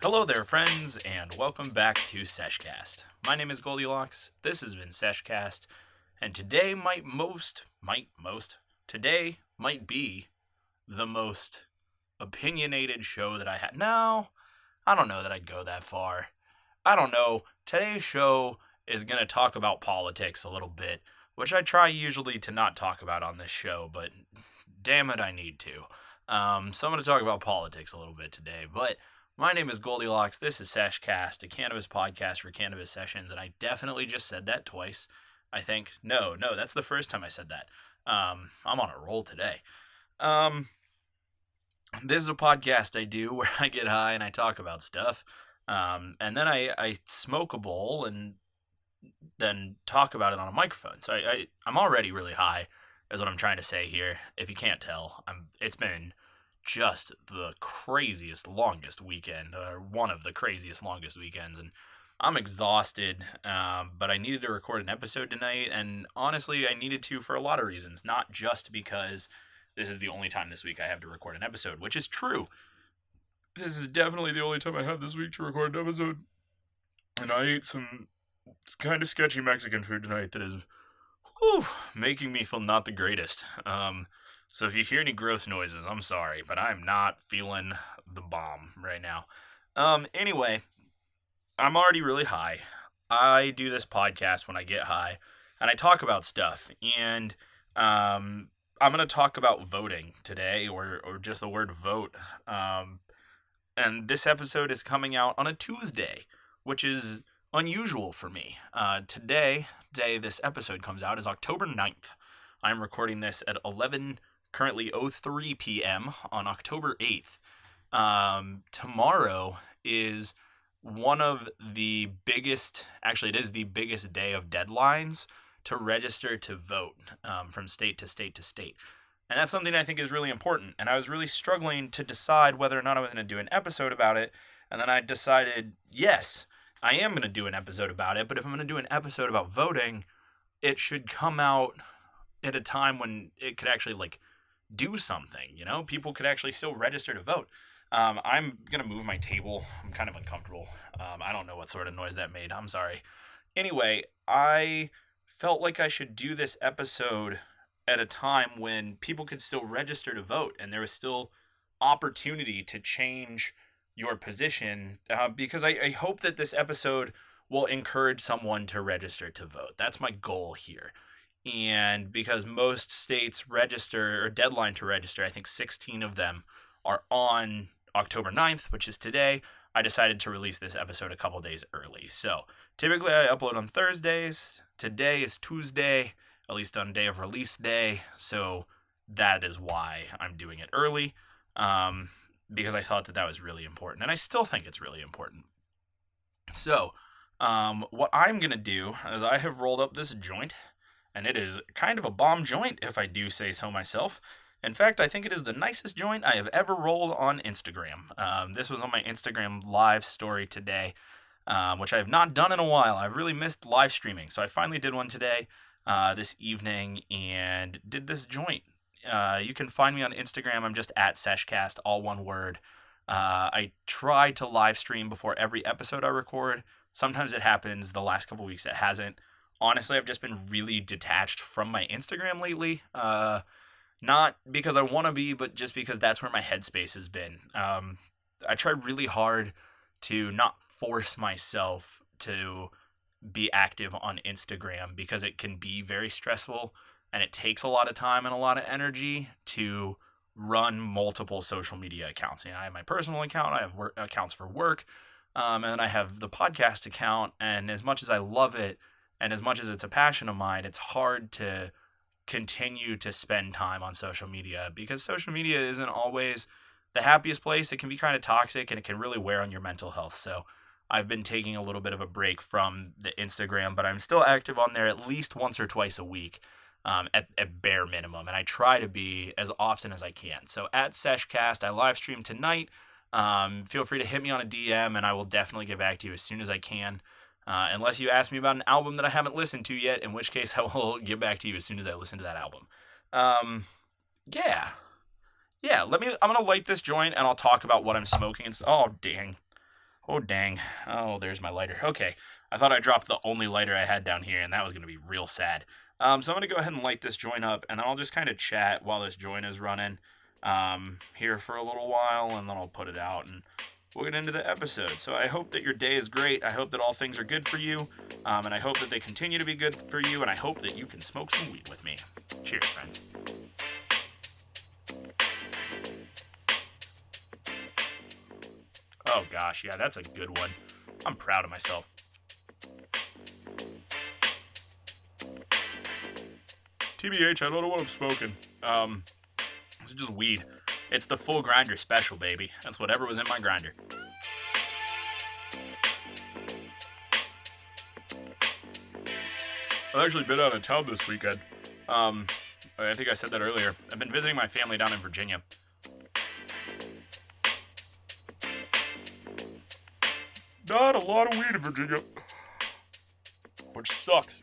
Hello there, friends, and welcome back to Sesh Cast. My name is GLDLX. This has been Sesh Cast, and today today might be the most opinionated show that I had. No, I don't know that I'd go that far. I don't know. Today's show is going to talk about politics a little bit, which I try usually to not talk about on this show, but damn it, I need to. So I'm going to talk about politics a little bit today, but my name is GLDLX. This is Sesh Cast, a cannabis podcast for cannabis sessions, and I definitely just said that twice. I think. No, that's the first time I said that. I'm on a roll today. This is a podcast I do where I get high and I talk about stuff, and then I smoke a bowl and then talk about it on a microphone. So I'm already really high, is what I'm trying to say here. If you can't tell, it's been just the craziest, longest weekend, or one of the craziest, longest weekends, and I'm exhausted, but I needed to record an episode tonight, and honestly, I needed to for a lot of reasons, not just because this is the only time this week I have to record an episode, which is true. This is definitely the only time I have this week to record an episode, and I ate some kind of sketchy Mexican food tonight that is making me feel not the greatest. So if you hear any gross noises, I'm sorry, but I'm not feeling the bomb right now. Anyway, I'm already really high. I do this podcast when I get high, and I talk about stuff, and I'm going to talk about voting today, or just the word vote. And this episode is coming out on a Tuesday, which is unusual for me. Today this episode comes out is October 9th. I'm recording this at currently 03 p.m. on October 8th. Tomorrow is one of the biggest, actually it is the biggest day of deadlines to register to vote from state to state to state. And that's something I think is really important. And I was really struggling to decide whether or not I was going to do an episode about it. And then I decided, yes, I am going to do an episode about it. But if I'm going to do an episode about voting, it should come out at a time when it could actually do something, people could actually still register to vote. I'm going to move my table. I'm kind of uncomfortable. I don't know what sort of noise that made. I'm sorry. Anyway, I felt like I should do this episode at a time when people could still register to vote and there was still opportunity to change your position, because I hope that this episode will encourage someone to register to vote. That's my goal here. And because most states register, or deadline to register, I think 16 of them are on October 9th, which is today, I decided to release this episode a couple days early. So typically I upload on Thursdays. Today is Tuesday, at least on day of release day. So that is why I'm doing it early, because I thought that was really important. And I still think it's really important. So what I'm going to do is I have rolled up this joint. And it is kind of a bomb joint, if I do say so myself. In fact, I think it is the nicest joint I have ever rolled on Instagram. This was on my Instagram live story today, which I have not done in a while. I've really missed live streaming. So I finally did one today, this evening, and did this joint. You can find me on Instagram. I'm just at Sesh Cast, all one word. I try to live stream before every episode I record. Sometimes it happens. The last couple weeks it hasn't. Honestly, I've just been really detached from my Instagram lately. Not because I want to be, but just because that's where my headspace has been. I try really hard to not force myself to be active on Instagram because it can be very stressful and it takes a lot of time and a lot of energy to run multiple social media accounts. I have my personal account, I have accounts for work, and then I have the podcast account. And as much as I love it, and as much as it's a passion of mine, it's hard to continue to spend time on social media because social media isn't always the happiest place. It can be kind of toxic and it can really wear on your mental health. So I've been taking a little bit of a break from the Instagram, but I'm still active on there at least once or twice a week, at bare minimum. And I try to be as often as I can. So at Sesh Cast, I live stream tonight. Feel free to hit me on a DM and I will definitely get back to you as soon as I can. Unless you ask me about an album that I haven't listened to yet, in which case I will get back to you as soon as I listen to that album. Yeah. I'm gonna light this joint and I'll talk about what I'm smoking. Oh dang, Oh, dang. Oh, there's my lighter. Okay. I thought I dropped the only lighter I had down here, and that was going to be real sad. So I'm going to go ahead and light this joint up, and then I'll just kind of chat while this joint is running here for a little while, and then I'll put it out, and we'll get into the episode. So I hope that your day is great. I hope that all things are good for you, and I hope that they continue to be good for you, and I hope that you can smoke some weed with me. Cheers, friends. Oh gosh, yeah, that's a good one. I'm proud of myself. TBH, I don't know what I'm smoking. It's just weed. It's the full grinder special, baby. That's whatever was in my grinder. I've actually been out of town this weekend. I think I said that earlier. I've been visiting my family down in Virginia. Not a lot of weed in Virginia, which sucks.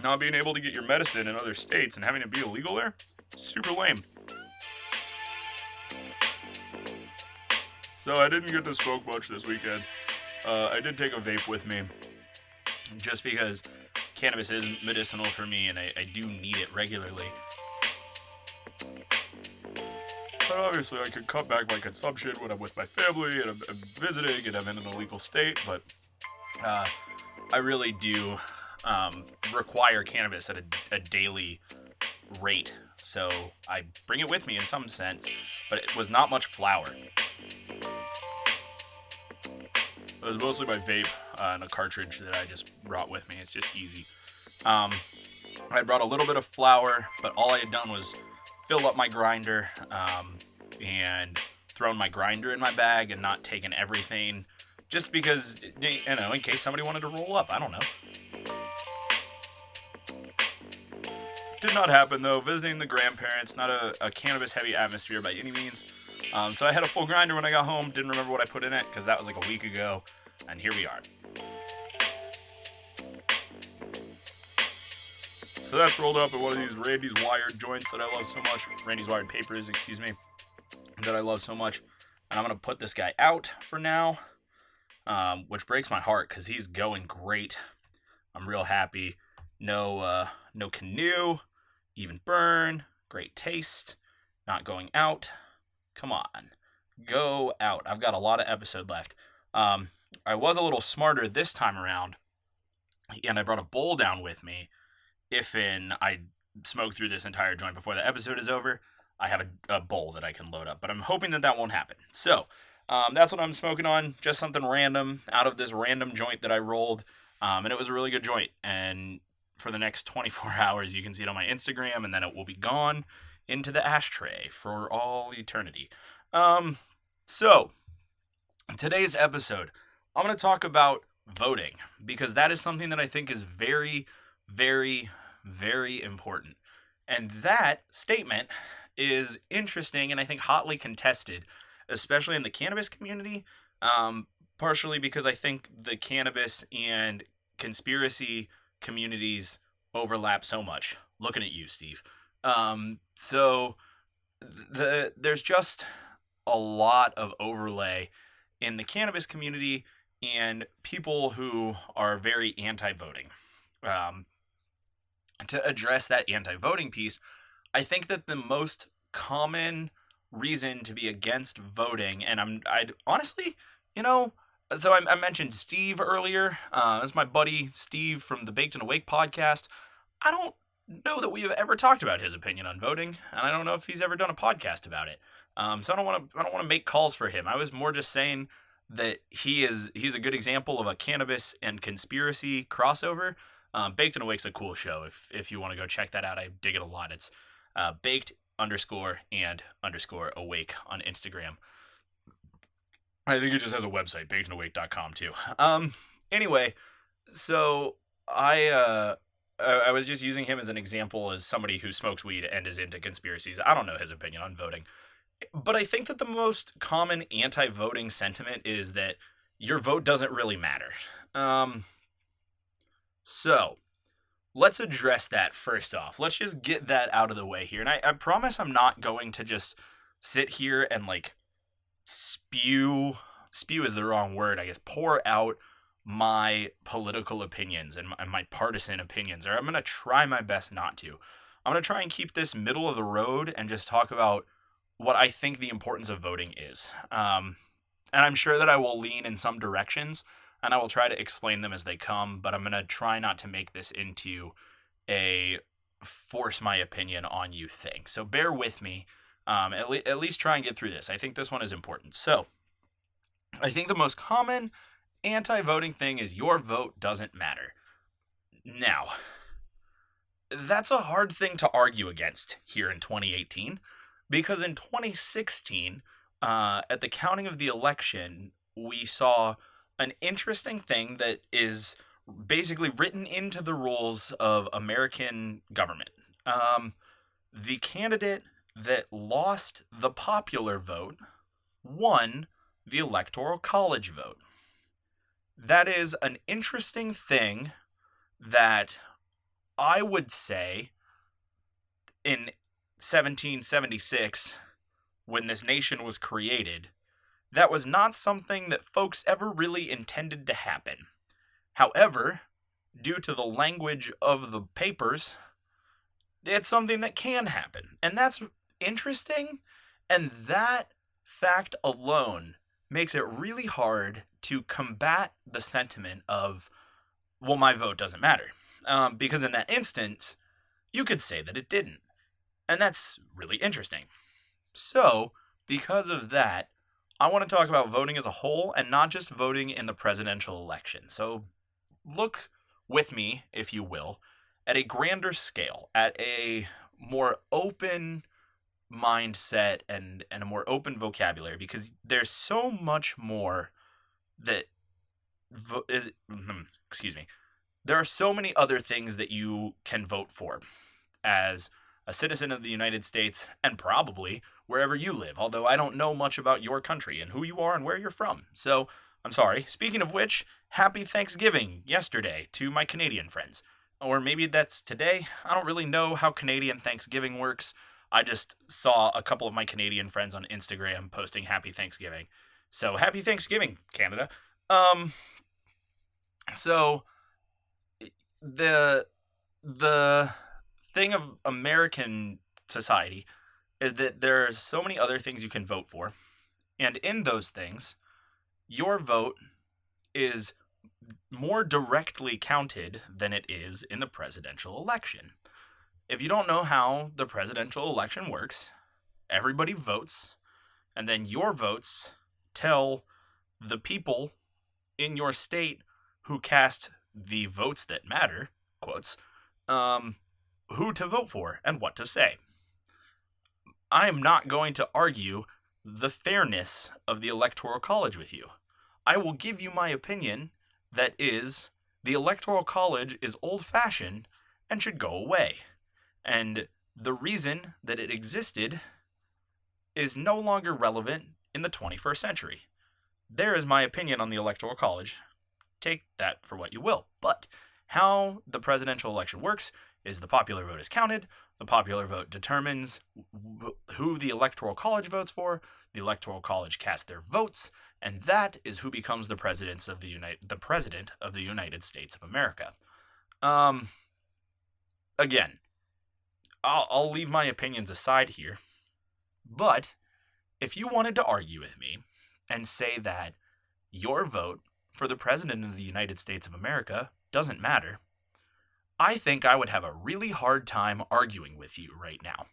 Not being able to get your medicine in other states and having it be illegal there, super lame. So I didn't get to smoke much this weekend. I did take a vape with me, just because cannabis is medicinal for me and I do need it regularly. But obviously I could cut back my consumption when I'm with my family and I'm visiting and I'm in an illegal state, but I really do require cannabis at a daily rate, so I bring it with me in some sense, but it was not much flour. It was mostly my vape and a cartridge that I just brought with me. It's just easy. I brought a little bit of flour, but all I had done was fill up my grinder and thrown my grinder in my bag and not taken everything, just because, you know, in case somebody wanted to roll up. I don't know. Did not happen, though. Visiting the grandparents, not a cannabis-heavy atmosphere by any means. So I had a full grinder when I got home. Didn't remember what I put in it, because that was like a week ago. And here we are. So that's rolled up in one of these Randy's Wired joints that I love so much. Randy's Wired papers, excuse me. That I love so much. And I'm going to put this guy out for now. Which breaks my heart, because he's going great. I'm real happy. No canoe. Even burn. Great taste. Not going out. Come on. Go out. I've got a lot of episode left. I was a little smarter this time around. And I brought a bowl down with me. If I smoke through this entire joint before the episode is over, I have a bowl that I can load up. But I'm hoping that won't happen. So, that's what I'm smoking on. Just something random out of this random joint that I rolled. And it was a really good joint. And for the next 24 hours, you can see it on my Instagram. And then it will be gone into the ashtray for all eternity. So, today's episode, I'm going to talk about voting. Because that is something that I think is very, very, very important. And that statement is interesting and I think hotly contested, especially in the cannabis community, partially because I think the cannabis and conspiracy communities overlap so much. Looking at you, Steve. So there's just a lot of overlay in the cannabis community and people who are very anti-voting. To address that anti-voting piece, I think that the most common reason to be against voting, and I'd honestly, so I mentioned Steve earlier. That's my buddy Steve from the Baked and Awake podcast. I don't know that we have ever talked about his opinion on voting, and I don't know if he's ever done a podcast about it. So I don't want to make calls for him. I was more just saying that he's a good example of a cannabis and conspiracy crossover. Baked and Awake's a cool show. If you want to go check that out, I dig it a lot. It's baked_and_awake on Instagram. I think it just has a website, bakedandawake.com too. Anyway, so I was just using him as an example as somebody who smokes weed and is into conspiracies. I don't know his opinion on voting. But I think that the most common anti-voting sentiment is that your vote doesn't really matter. So, let's address that first off. Let's just get that out of the way here. And I promise I'm not going to just sit here and like spew is the wrong word, I guess, pour out my political opinions and my partisan opinions, or I'm going to try my best not to. I'm going to try and keep this middle of the road and just talk about what I think the importance of voting is. And I'm sure that I will lean in some directions, and I will try to explain them as they come, but I'm going to try not to make this into a force my opinion on you thing. So bear with me. At least try and get through this. I think this one is important. So I think the most common anti-voting thing is your vote doesn't matter. Now, that's a hard thing to argue against here in 2018, because in 2016, at the counting of the election, we saw an interesting thing that is basically written into the rules of American government. The candidate that lost the popular vote won the Electoral College vote. That is an interesting thing that I would say in 1776, when this nation was created, that was not something that folks ever really intended to happen. However, due to the language of the papers, it's something that can happen. And that's interesting, and that fact alone makes it really hard to combat the sentiment of, well, my vote doesn't matter. Because in that instance, you could say that it didn't. And that's really interesting. So, because of that, I want to talk about voting as a whole and not just voting in the presidential election. So, look with me, if you will, at a grander scale, at a more open mindset and a more open vocabulary, because there's so much more that there are so many other things that you can vote for as a citizen of the United States, and probably wherever you live, although I don't know much about your country and who you are and where you're from. So, I'm sorry. Speaking of which, happy Thanksgiving yesterday to my Canadian friends. Or maybe that's today. I don't really know how Canadian Thanksgiving works. I just saw a couple of my Canadian friends on Instagram posting happy Thanksgiving. So, happy Thanksgiving, Canada. So the thing of American society is that there's so many other things you can vote for, and in those things, your vote is more directly counted than it is in the presidential election. If you don't know how the presidential election works, everybody votes, and then your votes tell the people in your state who cast the votes that matter, quotes, who to vote for and what to say. I am not going to argue the fairness of the Electoral College with you. I will give you my opinion that is, the Electoral College is old-fashioned and should go away. And the reason that it existed is no longer relevant in the 21st century. There is my opinion on the Electoral College. Take that for what you will. But how the presidential election works is the popular vote is counted. The popular vote determines who the Electoral College votes for. The Electoral College casts their votes, and that is who becomes the president of the United States of America. Again, I'll leave my opinions aside here, but if you wanted to argue with me and say that your vote for the president of the United States of America doesn't matter, I think I would have a really hard time arguing with you right now.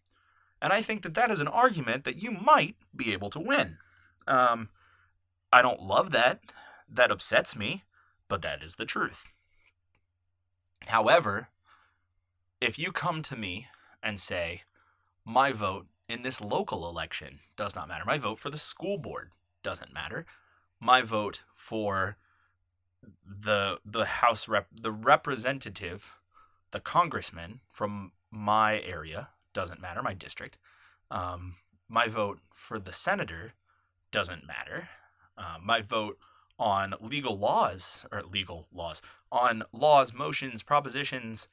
And I think that that is an argument that you might be able to win. I don't love that. That upsets me, but that is the truth. However, if you come to me and say, my vote in this local election does not matter, my vote for the school board doesn't matter, my vote for the representative, the congressman from my area doesn't matter, my district, my vote for the senator doesn't matter, my vote on on laws, motions, propositions,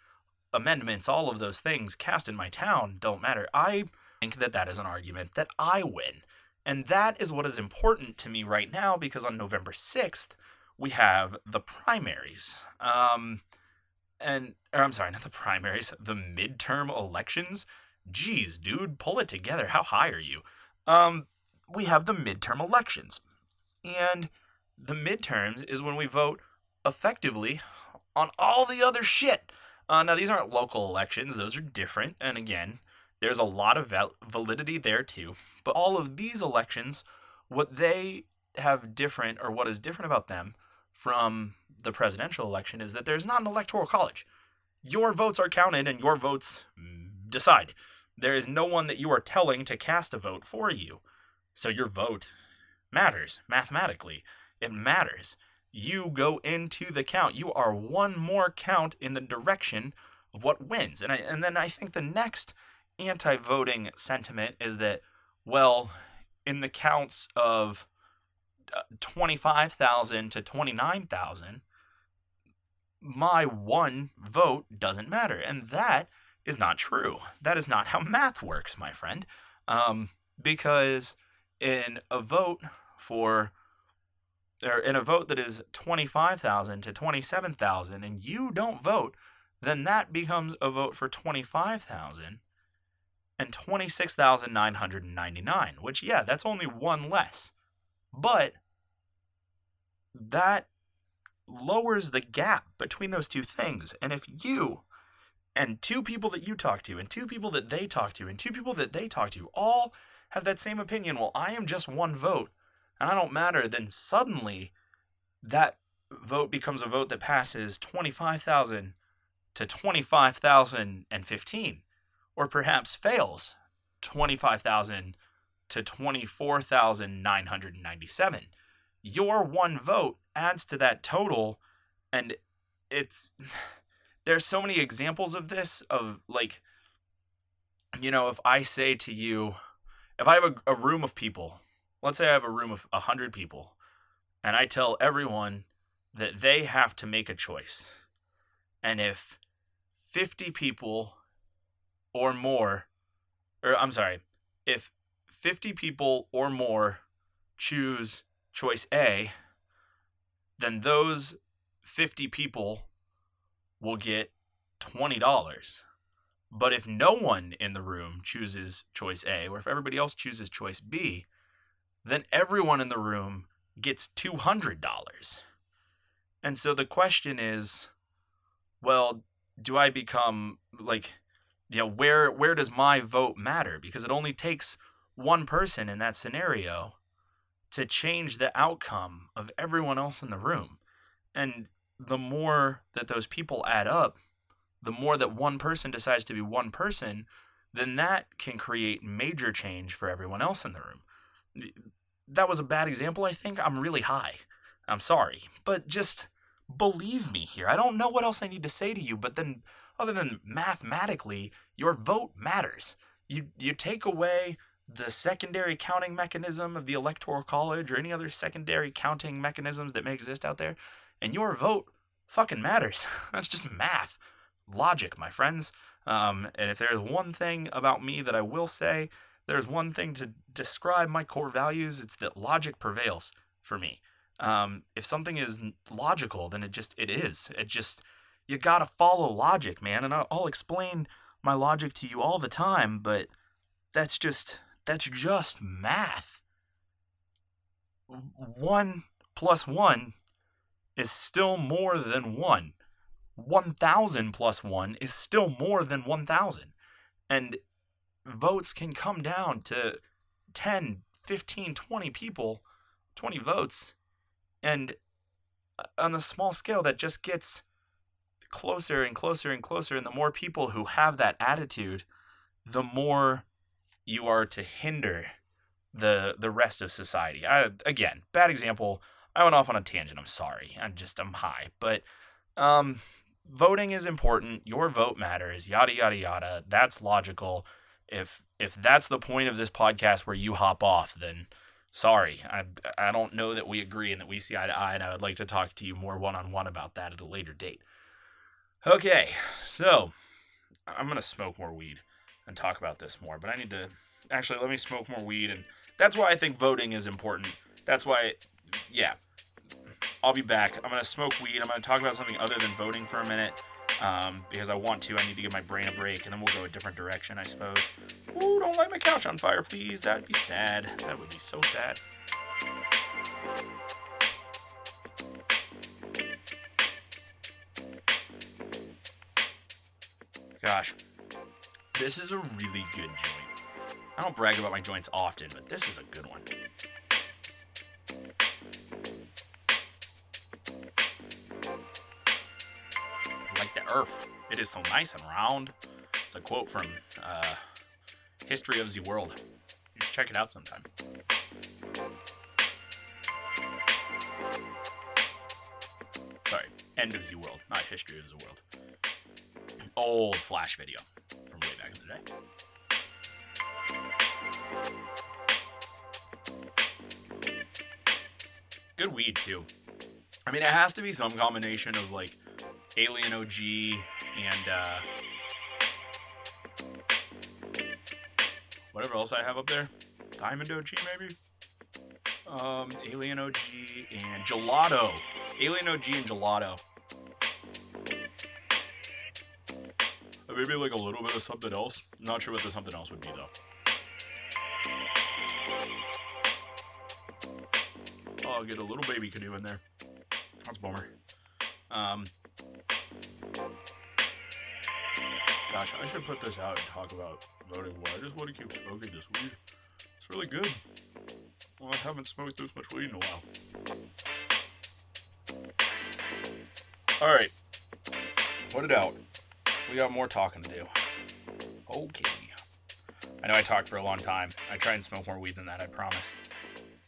amendments, all of those things cast in my town don't matter. I think that that is an argument that I win. And that is what is important to me right now, because on November 6th, we have the primaries. Or I'm sorry, not the primaries, the midterm elections. Jeez, dude, pull it together. How high are you? We have the midterm elections. And the midterms is when we vote effectively on all the other shit. Now, these aren't local elections. Those are different. And again, there's a lot of validity there too. But all of these elections, what they have different, or what is different about them from the presidential election, is that there's not an electoral college. Your votes are counted and your votes decide. There is no one that you are telling to cast a vote for you. So your vote matters mathematically. It matters. You go into the count. You are one more count in the direction of what wins. And then I think the next anti-voting sentiment is that, well, in the counts of 25,000 to 29,000, my one vote doesn't matter. And that is not true. That is not how math works, my friend. Because in a vote that is 25,000 to 27,000 and you don't vote, then that becomes a vote for 25,000 and 26,999, which, yeah, that's only one less. But that lowers the gap between those two things. And if you and two people that you talk to and two people that they talk to and two people that they talk to all have that same opinion, well, I am just one vote and I don't matter, then suddenly that vote becomes a vote that passes 25,000 to 25,015, or perhaps fails 25,000 to 24,997. Your one vote adds to that total, and there's so many examples of this, of like, if I say to you, if I have a room of people, let's say I have a room of 100 people, and I tell everyone that they have to make a choice. And if 50 people or more, if 50 people or more choose choice A, then those 50 people will get $20. But if no one in the room chooses choice A, or if everybody else chooses choice B, then everyone in the room gets $200. And so the question is, well, do I become where does my vote matter? Because it only takes one person in that scenario to change the outcome of everyone else in the room. And the more that those people add up, the more that one person decides to be one person, then that can create major change for everyone else in the room. That was a bad example, I think. I'm really high. I'm sorry. But just believe me here. I don't know what else I need to say to you, but then other than mathematically, your vote matters. You take away the secondary counting mechanism of the Electoral College or any other secondary counting mechanisms that may exist out there, and your vote fucking matters. That's just math. Logic, my friends. And if there's one thing about me that I will say, there's one thing to describe my core values, it's that logic prevails for me. If something is logical, then it is. You gotta follow logic, man. And I'll explain my logic to you all the time, but that's just math. 1 plus 1 is still more than 1. 1,000 plus 1 is still more than 1,000. And votes can come down to 10, 15, 20 people, 20 votes. And on a small scale, that just gets closer and closer and closer. And the more people who have that attitude, the more you are to hinder the rest of society. Again, bad example. I went off on a tangent. I'm sorry. I'm high. But voting is important. Your vote matters. Yada, yada, yada. That's logical. If that's the point of this podcast where you hop off, then sorry. I don't know that we agree and that we see eye to eye, and I would like to talk to you more one-on-one about that at a later date. Okay, so I'm going to smoke more weed and talk about this more, but I need to actually let me smoke more weed. And that's why I think voting is important. That's why, yeah, I'll be back. I'm going to smoke weed. I'm going to talk about something other than voting for a minute. Because I want to. I need to give my brain a break, and then we'll go a different direction, I suppose. Ooh, don't light my couch on fire, please. That'd be sad. That would be so sad. Gosh, this is a really good joint. I don't brag about my joints often, but this is a good one. Like the earth. It is so nice and round. It's a quote from History of the World. You should check it out sometime. Sorry, End of the World, not History of the World. Old Flash video from way back in the day. Good weed, too. I mean, it has to be some combination of, like, Alien OG and whatever else I have up there. Diamond OG, maybe? Alien OG and Gelato. Alien OG and Gelato. Maybe like a little bit of something else. Not sure what the something else would be, though. Oh, I'll get a little baby canoe in there. That's a bummer. Gosh, I should put this out and talk about voting more. I just want to keep smoking this weed. It's really good. Well, I haven't smoked this much weed in a while. Alright. Put it out. We got more talking to do. Okay. I know I talked for a long time. I try and smoke more weed than that, I promise.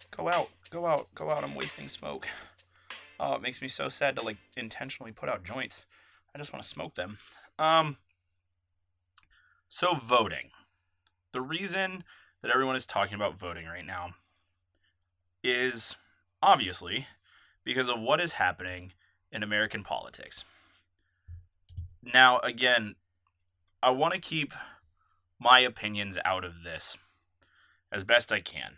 Go out. Go out. Go out. I'm wasting smoke. Oh, it makes me so sad to, like, intentionally put out joints. I just want to smoke them. So voting. The reason that everyone is talking about voting right now is obviously because of what is happening in American politics. Now, again, I want to keep my opinions out of this as best I can.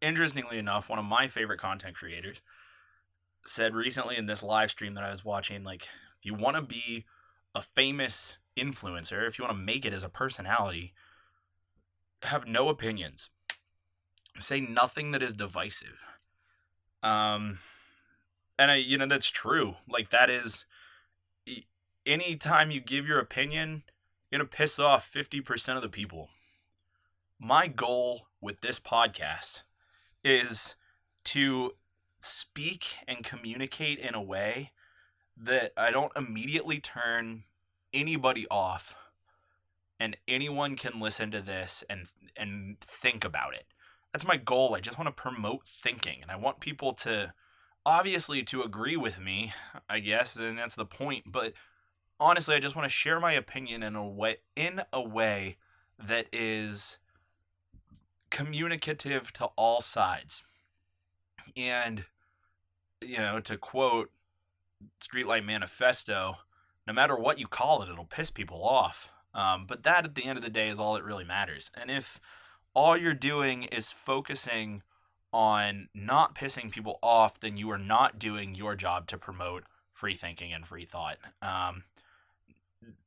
Interestingly enough, one of my favorite content creators said recently in this live stream that I was watching, like, if you want to be a famous influencer, if you want to make it as a personality, have no opinions. Say nothing that is divisive. And that's true. Like, that is, anytime you give your opinion, you're going to piss off 50% of the people. My goal with this podcast is to speak and communicate in a way that I don't immediately turn anybody off and anyone can listen to this and think about it. That's my goal. I just want to promote thinking, and I want people to, obviously, to agree with me, I guess, and that's the point, but honestly, I just want to share my opinion in a way that is communicative to all sides. And, to quote Streetlight Manifesto, no matter what you call it, it'll piss people off. But that, at the end of the day, is all that really matters. And if all you're doing is focusing on not pissing people off, then you are not doing your job to promote free thinking and free thought.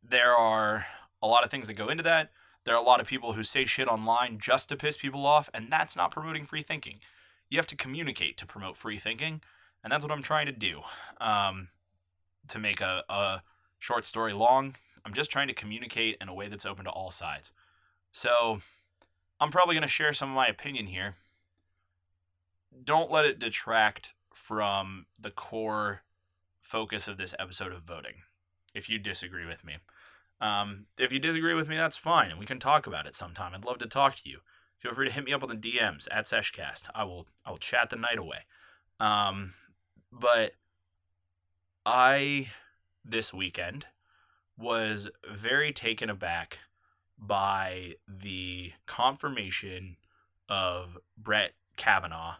There are a lot of things that go into that. There are a lot of people who say shit online just to piss people off, and that's not promoting free thinking. You have to communicate to promote free thinking, and that's what I'm trying to do. To make a short story long, I'm just trying to communicate in a way that's open to all sides. So, I'm probably going to share some of my opinion here. Don't let it detract from the core focus of this episode of voting, if you disagree with me. If you disagree with me, that's fine, and we can talk about it sometime. I'd love to talk to you. Feel free to hit me up on the DMs at Sesh Cast. I will chat the night away. But I, this weekend, was very taken aback by the confirmation of Brett Kavanaugh,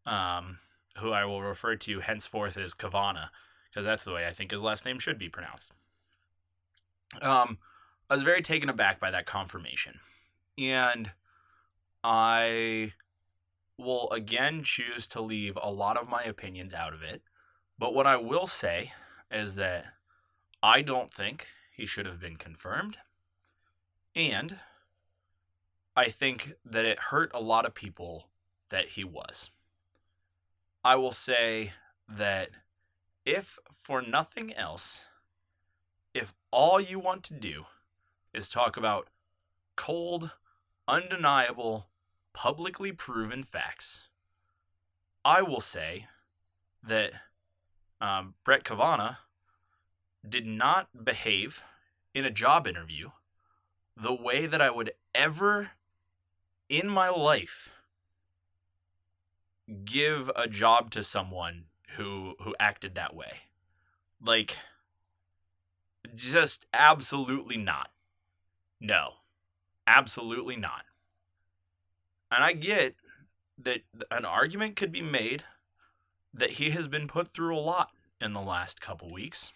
who I will refer to henceforth as Kavanaugh, because that's the way I think his last name should be pronounced. I was very taken aback by that confirmation. And I will again choose to leave a lot of my opinions out of it. But what I will say is that I don't think he should have been confirmed. And I think that it hurt a lot of people that he was. I will say that if for nothing else, if all you want to do is talk about cold, undeniable, publicly proven facts, I will say that Brett Kavanaugh did not behave in a job interview the way that I would ever in my life give a job to someone who acted that way. Like, just absolutely not. No, absolutely not. And I get that an argument could be made that he has been put through a lot in the last couple weeks.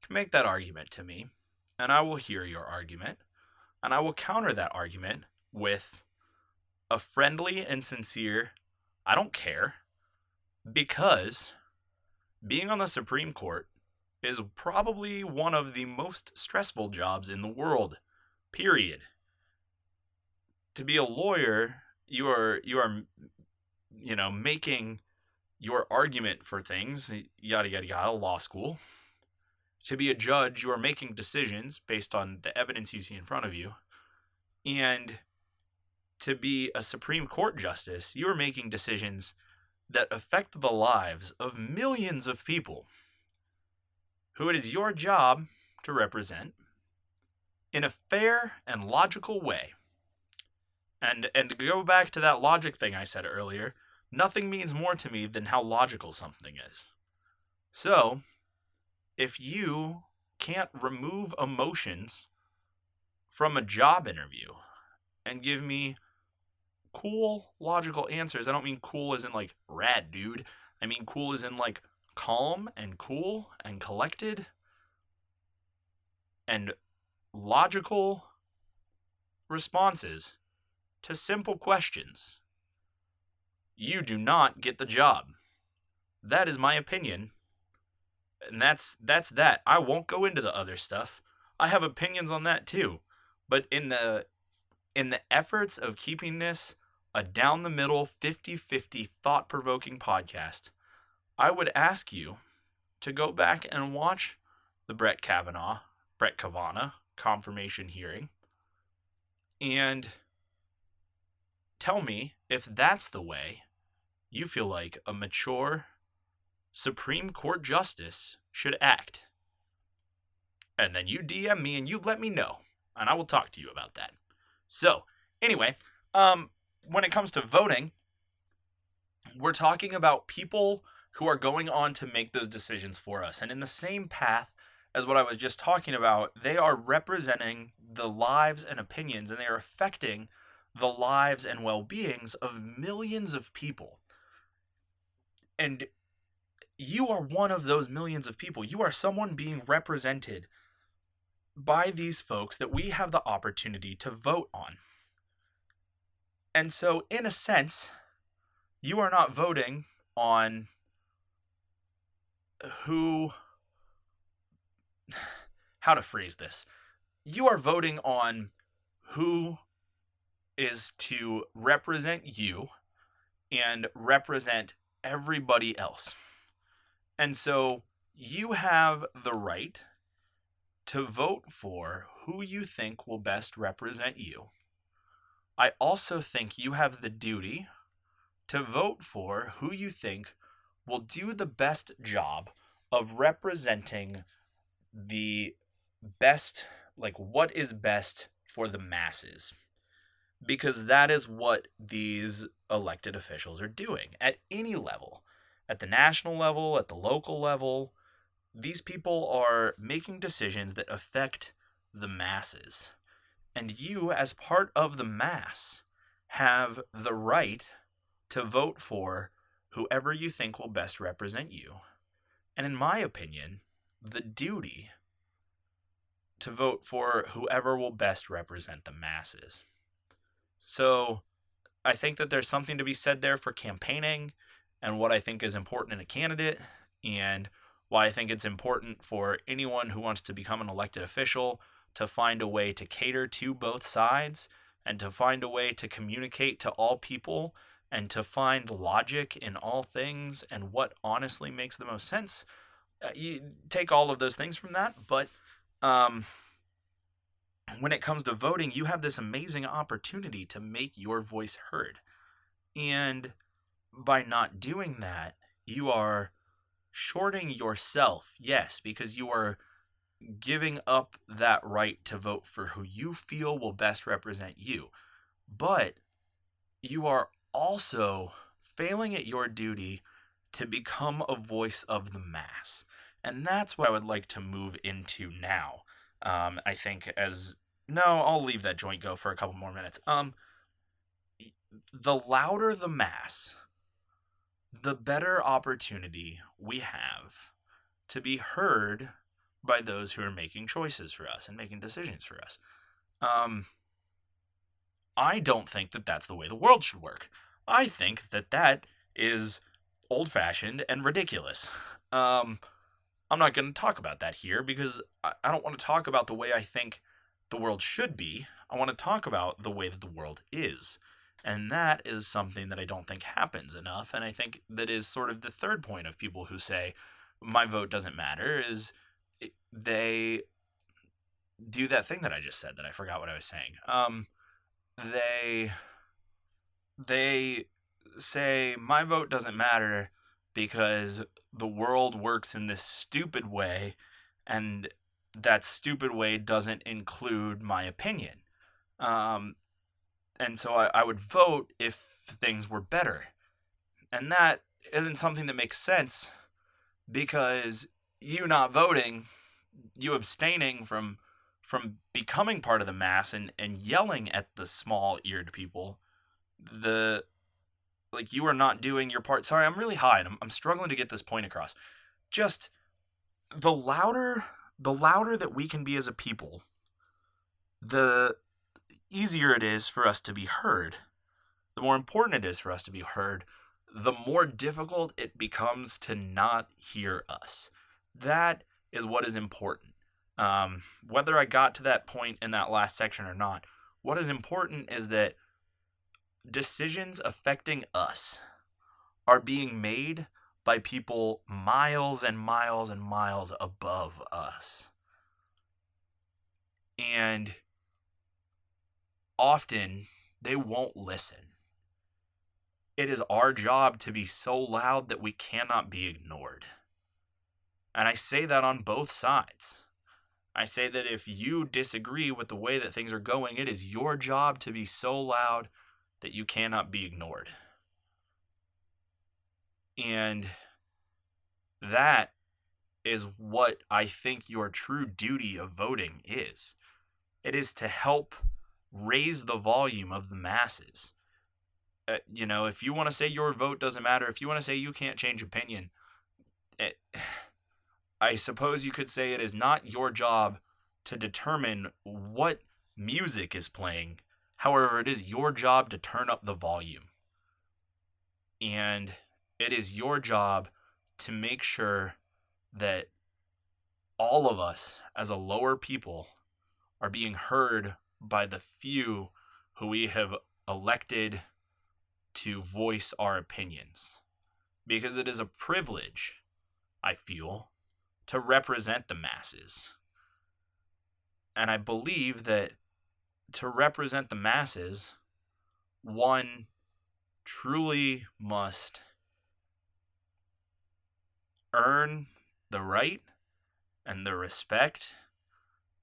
You can make that argument to me, and I will hear your argument, and I will counter that argument with a friendly and sincere, I don't care, because being on the Supreme Court is probably one of the most stressful jobs in the world, period. To be a lawyer, you are making your argument for things, yada yada yada, law school. To be a judge, you are making decisions based on the evidence you see in front of you. And to be a Supreme Court justice, you are making decisions that affect the lives of millions of people who it is your job to represent in a fair and logical way. And to go back to that logic thing I said earlier, nothing means more to me than how logical something is. So, if you can't remove emotions from a job interview and give me cool, logical answers, I don't mean cool as in like rad, dude. I mean cool as in like calm and cool and collected and logical responses to simple questions, you do not get the job. That is my opinion. And that's that. I won't go into the other stuff. I have opinions on that too. But in the efforts of keeping this a down the middle 50-50 thought-provoking podcast, I would ask you to go back and watch the Brett Kavanaugh confirmation hearing and tell me if that's the way you feel like a mature Supreme Court justice should act. And then you DM me and you let me know, and I will talk to you about that. So, anyway, when it comes to voting, we're talking about people who are going on to make those decisions for us. And in the same path as what I was just talking about, they are representing the lives and opinions, and they are affecting the lives and well-beings of millions of people. And you are one of those millions of people. You are someone being represented by these folks that we have the opportunity to vote on. And so, in a sense, you are not voting on how to phrase this. You are voting on who is to represent you and represent everybody else. And so you have the right to vote for who you think will best represent you. I also think you have the duty to vote for who you think will do the best job of representing the best, like what is best for the masses. Because that is what these elected officials are doing at any level. At the national level, at the local level, these people are making decisions that affect the masses. And you, as part of the mass, have the right to vote for whoever you think will best represent you. And in my opinion, the duty to vote for whoever will best represent the masses. So I think that there's something to be said there for campaigning and what I think is important in a candidate, and why I think it's important for anyone who wants to become an elected official to find a way to cater to both sides and to find a way to communicate to all people and to find logic in all things and what honestly makes the most sense. You take all of those things from that, but when it comes to voting, you have this amazing opportunity to make your voice heard. And by not doing that, you are shorting yourself, yes, because you are giving up that right to vote for who you feel will best represent you. But you are also failing at your duty to become a voice of the mass. And that's what I would like to move into now. I think I'll leave that joint go for a couple more minutes. The louder the mass, the better opportunity we have to be heard by those who are making choices for us and making decisions for us. I don't think that that's the way the world should work. I think that that is old-fashioned and ridiculous. I'm not going to talk about that here because I don't want to talk about the way I think the world should be. I want to talk about the way that the world is. And that is something that I don't think happens enough. And I think that is sort of the third point of people who say, my vote doesn't matter, is they do that thing that I just said that I forgot what I was saying. They say, my vote doesn't matter because the world works in this stupid way, and that stupid way doesn't include my opinion. And so I would vote if things were better. And that isn't something that makes sense, because you not voting, you abstaining from becoming part of the mass and yelling at the small-eared people, you are not doing your part. Sorry, I'm really high and I'm struggling to get this point across. Just the louder that we can be as a people, the easier it is for us to be heard. The more important it is for us to be heard, the more difficult it becomes to not hear us. That is what is important. Whether I got to that point in that last section or not, what is important is that decisions affecting us are being made by people miles and miles and miles above us. And often they won't listen. It is our job to be so loud that we cannot be ignored. And I say that on both sides. I say that if you disagree with the way that things are going, it is your job to be so loud that you cannot be ignored. And that is what I think your true duty of voting is. It is to help raise the volume of the masses. If you want to say your vote doesn't matter, if you want to say you can't change opinion, I suppose you could say it is not your job to determine what music is playing. However, it is your job to turn up the volume. And it is your job to make sure that all of us as a lower people are being heard by the few who we have elected to voice our opinions. Because it is a privilege, I feel, to represent the masses. And I believe that to represent the masses, one truly must earn the right and the respect,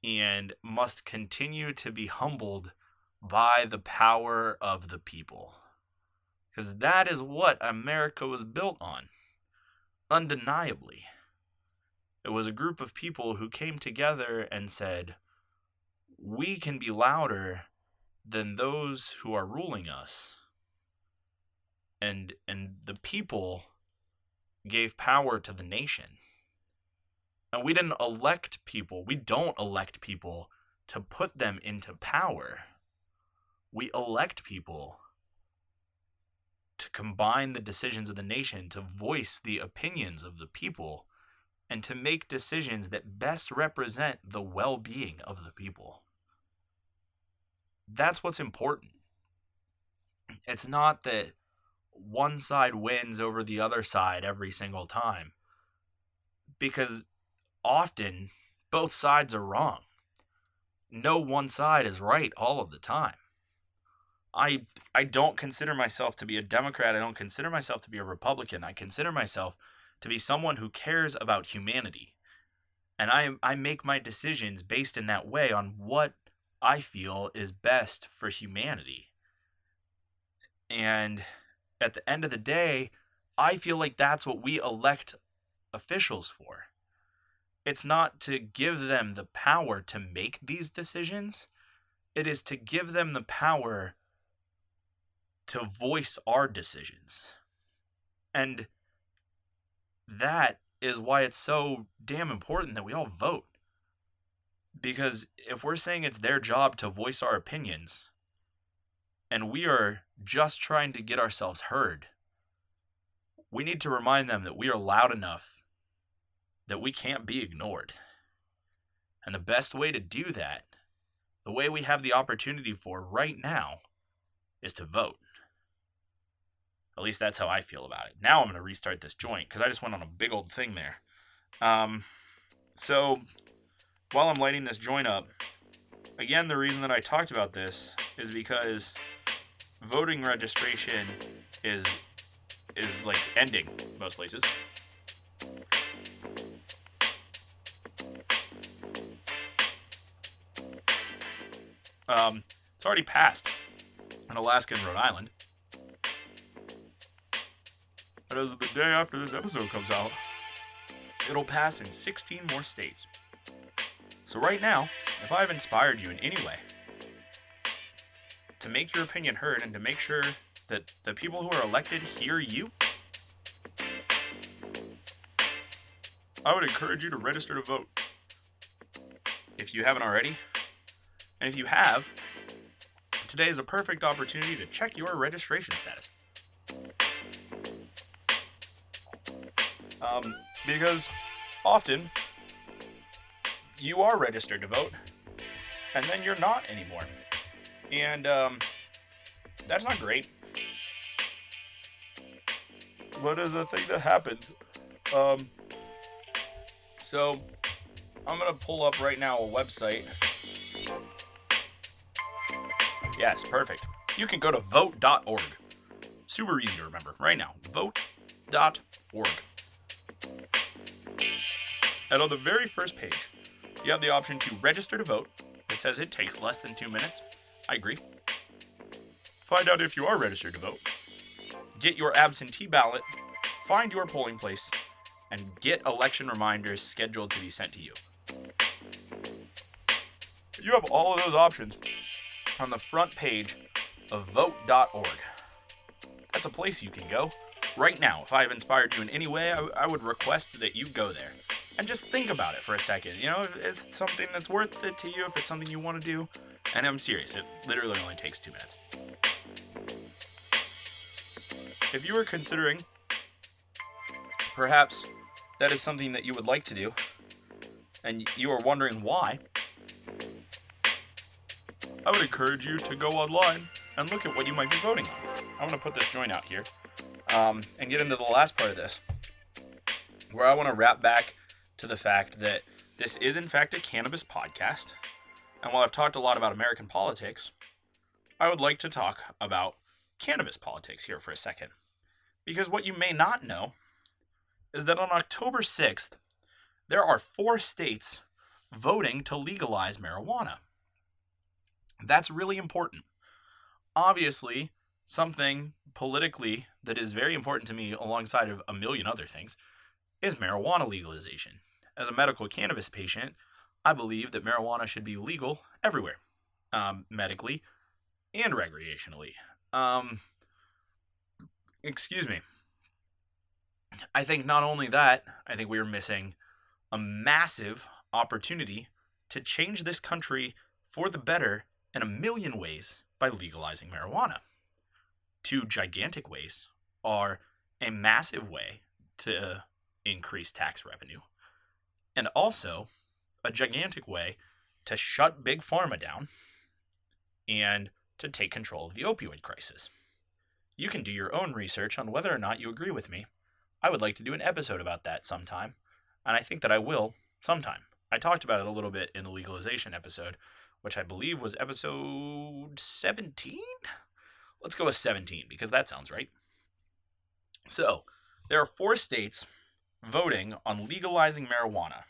and must continue to be humbled by the power of the people. Because that is what America was built on, undeniably. It was a group of people who came together and said, we can be louder than those who are ruling us. And the people gave power to the nation. And we didn't elect people. We don't elect people to put them into power. We elect people to combine the decisions of the nation, to voice the opinions of the people, and to make decisions that best represent the well-being of the people. That's what's important. It's not that one side wins over the other side every single time, because often both sides are wrong. No one side is right all of the time. I don't consider myself to be a Democrat. I don't consider myself to be a Republican. I consider myself to be someone who cares about humanity. And I make my decisions based in that way on what I feel is best for humanity. And at the end of the day, I feel like that's what we elect officials for. It's not to give them the power to make these decisions. It is to give them the power to voice our decisions. And that is why it's so damn important that we all vote. Because if we're saying it's their job to voice our opinions, and we are just trying to get ourselves heard, we need to remind them that we are loud enough that we can't be ignored. And the best way to do that, the way we have the opportunity for right now, is to vote. At least that's how I feel about it. Now I'm going to restart this joint because I just went on a big old thing there. So while I'm lighting this joint up, again, the reason that I talked about this is because voting registration is like ending most places. It's already passed in Alaska and Rhode Island. But as of the day after this episode comes out, it'll pass in 16 more states. So right now, if I've inspired you in any way to make your opinion heard and to make sure that the people who are elected hear you, I would encourage you to register to vote. If you haven't already, and if you have, today is a perfect opportunity to check your registration status. Because often you are registered to vote and then you're not anymore. And that's not great. But is a thing that happens. So I'm going to pull up right now a website. Yes, perfect. You can go to vote.org. Super easy to remember. Right now, vote.org. And on the very first page, you have the option to register to vote. It says it takes less than 2 minutes. I agree. Find out if you are registered to vote. Get your absentee ballot. Find your polling place. And get election reminders scheduled to be sent to you. You have all of those options on the front page of vote.org. That's a place you can go. Right now, if I've inspired you in any way, I would request that you go there. And just think about it for a second. You know, is it something that's worth it to you? If it's something you want to do? And I'm serious, it literally only takes 2 minutes. If you are considering, perhaps that is something that you would like to do, and you are wondering why, I would encourage you to go online and look at what you might be voting on. I'm going to put this joint out here and get into the last part of this, where I want to wrap back to the fact that this is in fact a cannabis podcast. And while I've talked a lot about American politics, I would like to talk about cannabis politics here for a second. Because what you may not know is that on October 6th, there are 4 states voting to legalize marijuana. That's really important. Obviously, something politically that is very important to me alongside of a million other things is marijuana legalization. As a medical cannabis patient, I believe that marijuana should be legal everywhere, medically and recreationally. Excuse me. I think not only that, I think we are missing a massive opportunity to change this country for the better in a million ways by legalizing marijuana. Two gigantic ways are a massive way to increase tax revenue, and also a gigantic way to shut Big Pharma down and to take control of the opioid crisis. You can do your own research on whether or not you agree with me. I would like to do an episode about that sometime, and I think that I will sometime. I talked about it a little bit in the legalization episode, which I believe was episode 17? Let's go with 17 because that sounds right. So, there are 4 states voting on legalizing marijuana.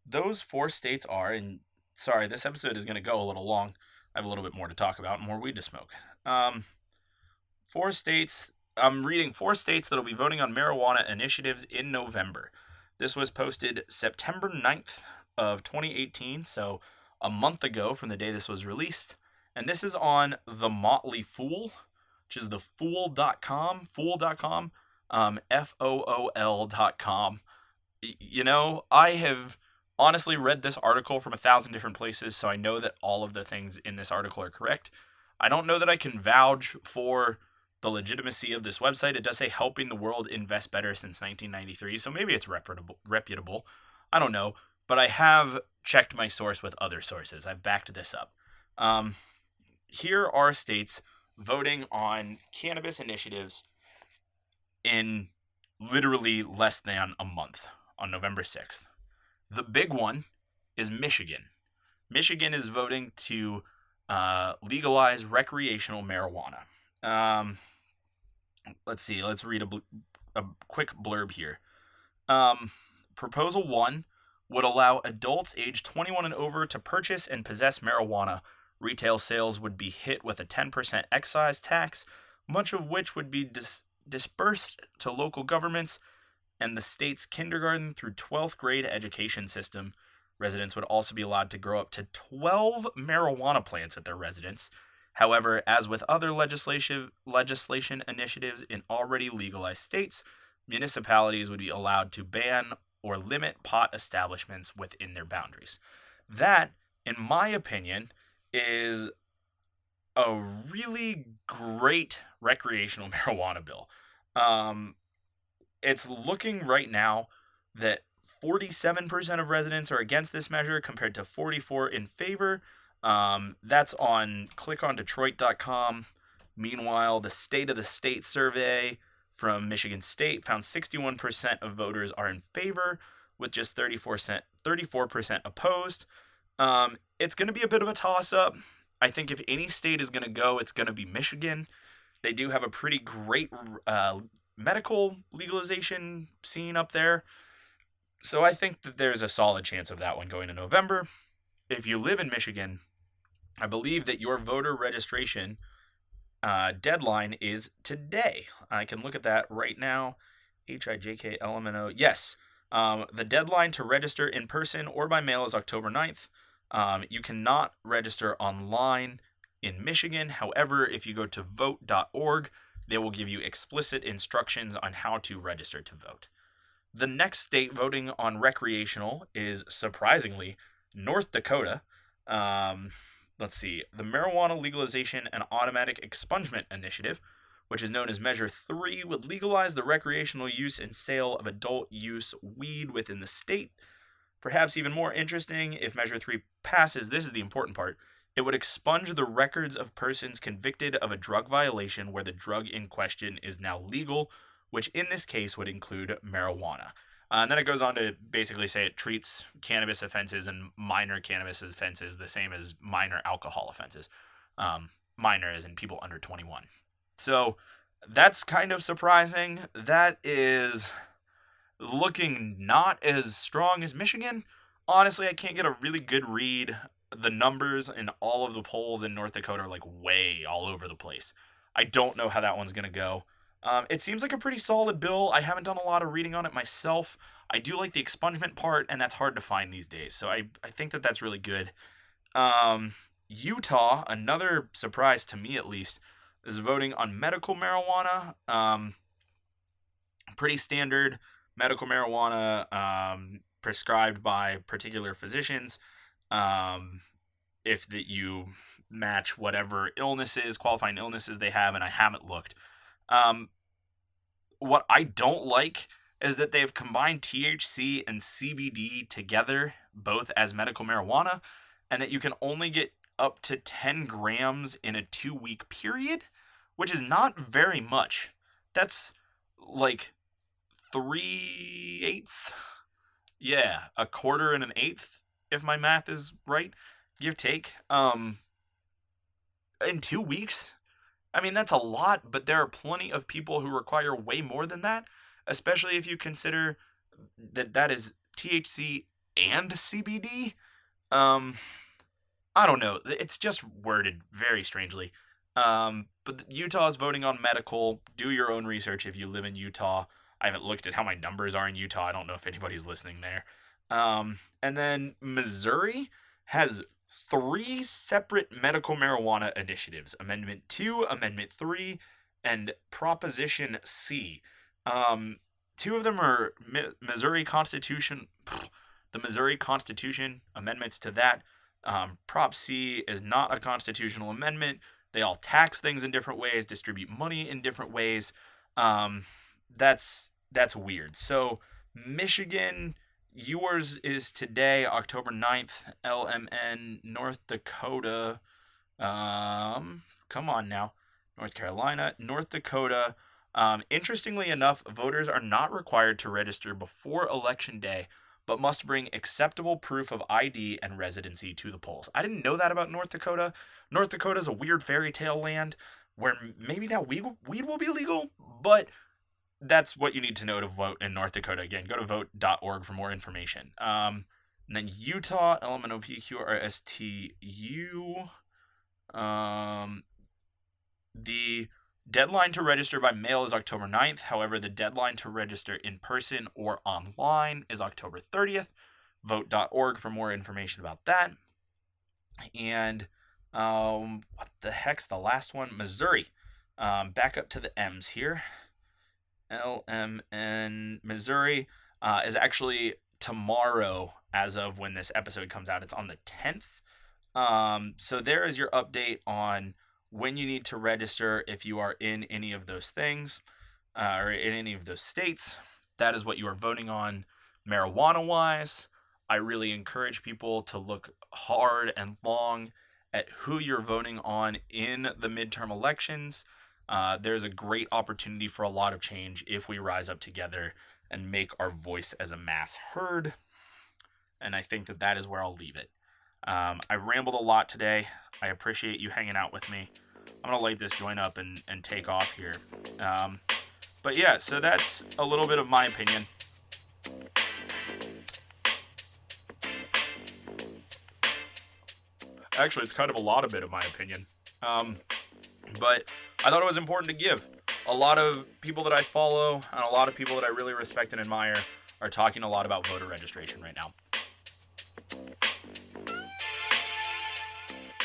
Those 4 states are, and sorry, this episode is going to go a little long. I have a little bit more to talk about, more weed to smoke. 4 states, I'm reading 4 states that will be voting on marijuana initiatives in November. This was posted September 9th of 2018, so a month ago from the day this was released. And this is on The Motley Fool, which is the fool.com, fool.com, FOOL.com. You know, I have honestly read this article from 1,000 different places, so I know that all of the things in this article are correct. I don't know that I can vouch for the legitimacy of this website. It does say helping the world invest better since 1993, so maybe it's reputable. I don't know, but I have checked my source with other sources. I've backed this up. Here are states voting on cannabis initiatives in literally less than a month on November 6th. The big one is Michigan. Michigan is voting to legalize recreational marijuana. Let's see. Let's read a quick blurb here. Proposal 1 would allow adults aged 21 and over to purchase and possess marijuana. Retail sales would be hit with a 10% excise tax, much of which would be dispersed to local governments and the state's kindergarten through 12th grade education system. Residents would also be allowed to grow up to 12 marijuana plants at their residence. However, as with other legislation initiatives in already legalized states, municipalities would be allowed to ban or limit pot establishments within their boundaries. That, in my opinion, is a really great recreational marijuana bill. It's looking right now that 47% of residents are against this measure compared to 44% in favor. That's on clickondetroit.com. Meanwhile, the State of the State survey from Michigan State found 61% of voters are in favor, with just 34% opposed. It's going to be a bit of a toss-up. I think if any state is going to go, it's going to be Michigan. They do have a pretty great medical legalization scene up there. So I think that there's a solid chance of that one going in November. If you live in Michigan, I believe that your voter registration deadline is today. I can look at that right now. HIJKLMNO. Yes. The deadline to register in person or by mail is October 9th. You cannot register online in Michigan. However, if you go to vote.org, they will give you explicit instructions on how to register to vote. The next state voting on recreational is, surprisingly, North Dakota. Let's see. The Marijuana Legalization and Automatic Expungement Initiative, which is known as Measure 3, would legalize the recreational use and sale of adult use weed within the state. Perhaps even more interesting, if Measure 3 passes, this is the important part, it would expunge the records of persons convicted of a drug violation where the drug in question is now legal, which in this case would include marijuana. And then it goes on to basically say it treats cannabis offenses and minor cannabis offenses the same as minor alcohol offenses. Minor as in people under 21. So that's kind of surprising. That is looking not as strong as Michigan. Honestly, I can't get a really good read. The numbers in all of the polls in North Dakota are like way all over the place. I don't know how that one's going to go. It seems like a pretty solid bill. I haven't done a lot of reading on it myself. I do like the expungement part, and that's hard to find these days. So I think that that's really good. Utah, another surprise to me at least, is voting on medical marijuana. Pretty standard medical marijuana, prescribed by particular physicians. If that you match whatever illnesses, qualifying illnesses they have, and I haven't looked. What I don't like is that they've combined THC and CBD together, both as medical marijuana, and that you can only get up to 10 grams in a 2-week period, which is not very much. That's like 3/8. Yeah, a quarter and an eighth, if my math is right, give take. In 2 weeks, I mean, that's a lot, but there are plenty of people who require way more than that, especially if you consider that is THC and CBD. I don't know. It's just worded very strangely. But Utah is voting on medical. Do your own research if you live in Utah. I haven't looked at how my numbers are in Utah. I don't know if anybody's listening there. And then Missouri has 3 separate medical marijuana initiatives: Amendment 2, Amendment 3, and Proposition C. 2 of them are Missouri Constitution, the Missouri Constitution amendments to that. Prop C is not a constitutional amendment. They all tax things in different ways, distribute money in different ways. That's weird. So Michigan, yours is today, October 9th, LMN, North Dakota. Come on now. North Carolina, North Dakota. Interestingly enough, voters are not required to register before Election Day, but must bring acceptable proof of ID and residency to the polls. I didn't know that about North Dakota. North Dakota is a weird fairy tale land where maybe now weed will be legal, but that's what you need to know to vote in North Dakota. Again, go to vote.org for more information. And then Utah, LMNOPQRSTU. The deadline to register by mail is October 9th. However, the deadline to register in person or online is October 30th. Vote.org for more information about that. And what the heck's the last one? Missouri. Back up to the M's here. LMN Missouri is actually tomorrow as of when this episode comes out. It's on the 10th. So there is your update on when you need to register if you are in any of those things or in any of those states. That is what you are voting on marijuana-wise. I really encourage people to look hard and long at who you're voting on in the midterm elections. There's a great opportunity for a lot of change if we rise up together and make our voice as a mass heard. And I think that is where I'll leave it. I've rambled a lot today. I appreciate you hanging out with me. I'm going to light this joint up and take off here. But yeah, so that's a little bit of my opinion. Actually, it's kind of a lot of bit of my opinion. But I thought it was important to give. A lot of people that I follow and a lot of people that I really respect and admire are talking a lot about voter registration right now.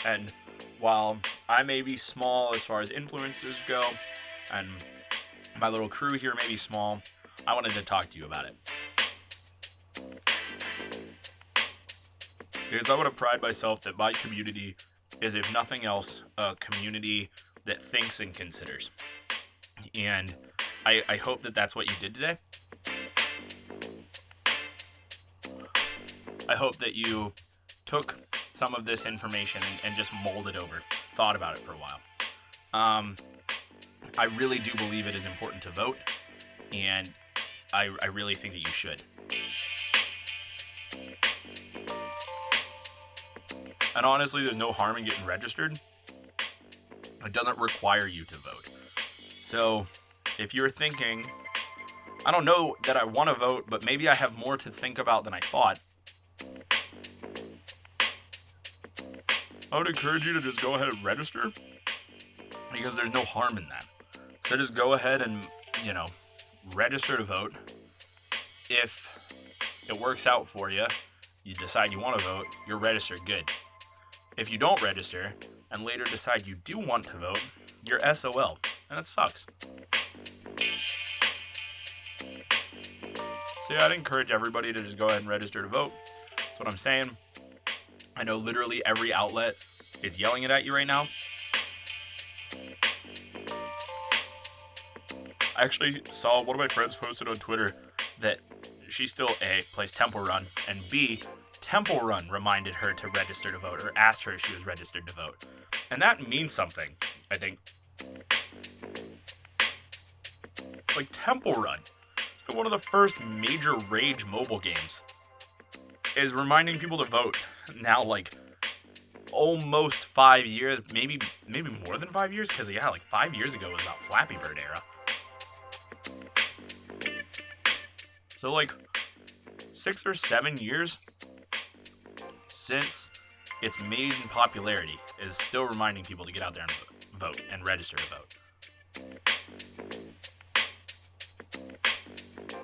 And while I may be small as far as influencers go, and my little crew here may be small, I wanted to talk to you about it. Because I want to pride myself that my community is, if nothing else, a community that thinks and considers. And I hope that that's what you did today. I hope that you took some of this information and just molded over, thought about it for a while. I really do believe it is important to vote, and I really think that you should. And honestly, there's no harm in getting registered. It doesn't require you to vote. So if you're thinking, I don't know that I want to vote, but maybe I have more to think about than I thought, I would encourage you to just go ahead and register, because there's no harm in that. So just go ahead and, register to vote. If it works out for you, you decide you want to vote, you're registered, good. If you don't register and later decide you do want to vote, you're SOL, and that sucks. So So yeah, I'd encourage everybody to just go ahead and register to vote. That's what I'm saying. I know literally every outlet is yelling it at you right now. I actually saw one of my friends posted on Twitter that she still A, plays Temple Run, and B, Temple Run reminded her to register to vote, or asked her if she was registered to vote. And that means something, I think. Like, Temple Run, it's been one of the first major Rage mobile games, is reminding people to vote. Now, like, almost 5 years, maybe more than 5 years, because, yeah, like, 5 years ago was about Flappy Bird era. So, like, 6 or 7 years since its maiden popularity is still reminding people to get out there and vote and register to vote.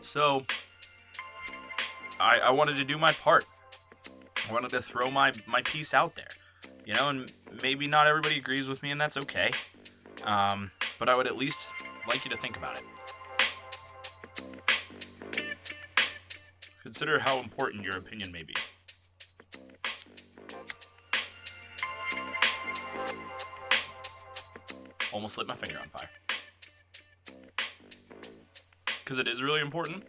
So, I wanted to do my part. I wanted to throw my piece out there. You know, and maybe not everybody agrees with me, and that's okay. But I would at least like you to think about it. Consider how important your opinion may be. Almost lit my finger on fire. Because it is really important,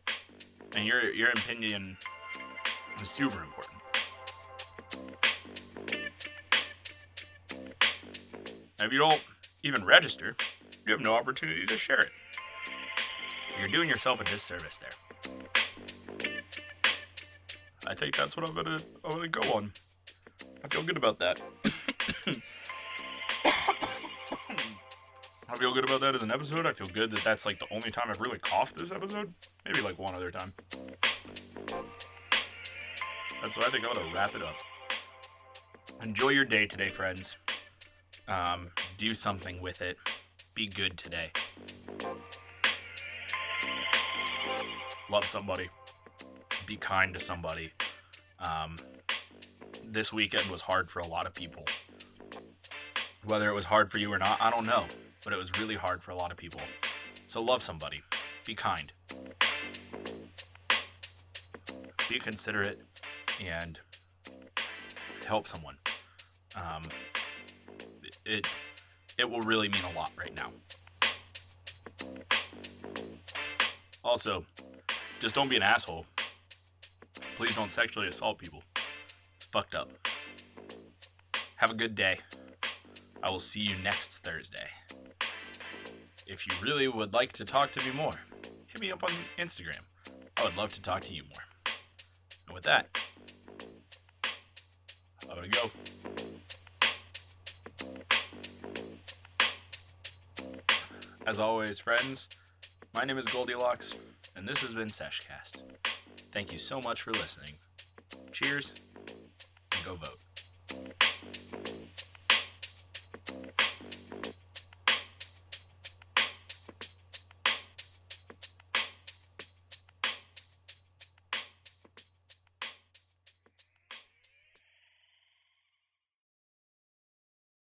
and your opinion is super important. And if you don't even register, you have no opportunity to share it. You're doing yourself a disservice there. I think that's what I'm gonna go on. I feel good about that. I feel good about that as an episode. I feel good that that's like the only time I've really coughed this episode. Maybe like one other time. That's why I think I'm gonna wrap it up. Enjoy your day today, friends. Do something with it. Be good today. Love somebody. Be kind to somebody. This weekend was hard for a lot of people. Whether it was hard for you or not, I don't know. But it was really hard for a lot of people. So love somebody. Be kind. Be considerate. And help someone. It will really mean a lot right now. Also, just don't be an asshole. Please don't sexually assault people. It's fucked up. Have a good day. I will see you next Thursday. If you really would like to talk to me more, hit me up on Instagram. I would love to talk to you more. And with that, I'm gonna go. As always, friends, my name is GLDLX, and this has been Sesh Cast. Thank you so much for listening. Cheers, and go vote.